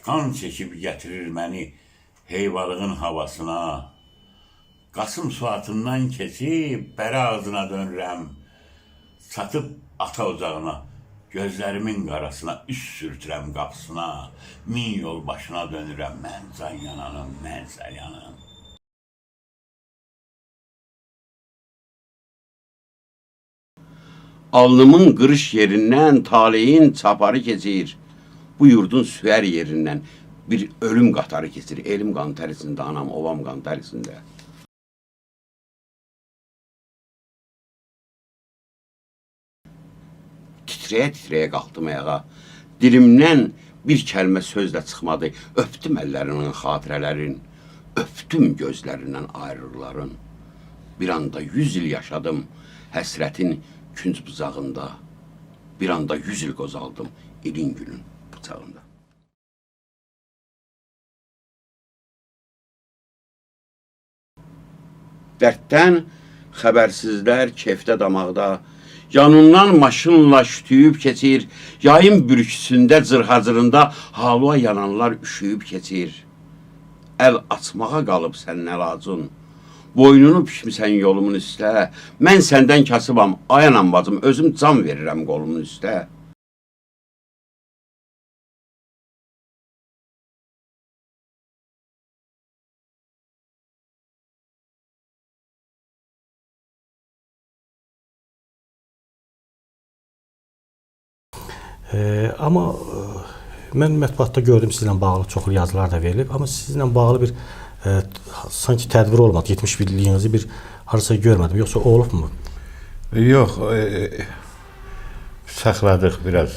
Qan çəkib gətirir məni heyvalığın havasına. Qasım suatından keçib bəri ağzına dönürəm. Satıb ata ocağına, gözlərimin qarasına üst sürtürəm qapısına. Min yol başına dönürəm mən can yananım, mən sən yanım. Alnımın qırış yerindən taleyin çaparı keçir. Bu yurdun süər yerindən bir ölüm qatarı keçir. Elim qan tərisində, anam ovam qan tərisində. Titrəyə-titrəyə qalxdım ayağa. Dilimdən bir kəlmə söz də çıxmadı. Öpdüm əllərinin xatirələrin, öpdüm gözlərindən ayrılıqların. Bir anda 100 il yaşadım həsrətin künc bucağında. Bir anda 100 il qozaldım ilin günün bıçağında. Dərddən xəbərsizlər kefdə damaqda, yanından maşınla şütüyüb keçir, yayın bürküsündə cırhacırında halva yananlar üşüyüb keçir. Əl açmağa qalıb sənin əlacın, boynunu pişmisən yolumun üstə, mən səndən kasıbam, ay anam bacım, özüm can verirəm qolumun üstə. Amma mən mətbuatda gördüm sizlə bağlı çoxlu yazılar da verilib, amma sizlə bağlı bir sanki tədbir olmadı, 70 birliyinizi bir harasa görmədim, yoxsa olubmu? Yox, saxladıq, biraz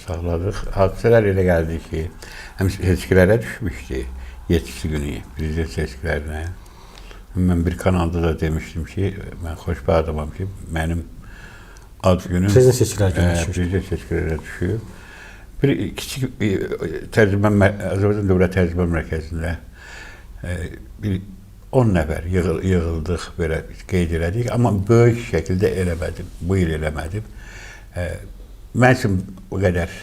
saxladıq. Hadisələr elə gəldi ki, həm seçkilərə düşmüşdü 7-si günü, prezident seçkilərinə. Mən bir kanalda da demişdim ki, mən xoşbəxt adamam ki, mənim ad günüm Prezident seçkiləri günü düşmüşdü. Prezident seçkilərə düşüyor. Bir kiçik tərcümə, Azərbaycan Dövlət Tərcümə Mərkəzində bir 10 nəfər yığıldıq, belə qeyd elədik, amma böyük şəkildə eləmədim, bu il eləmədim. Mən üçün o qədər.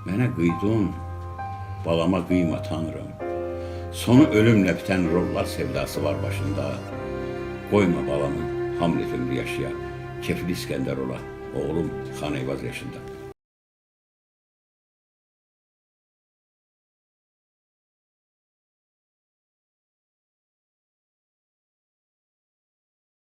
Mənə qıydın, balama qıyma tanrım. Sonu ölümlə bitən rollar sevdası var başında. Qoyma balamın Hamlet ömrü yaşaya, kefli İskəndər ola, oğlum Xan Eyvaz yaşında.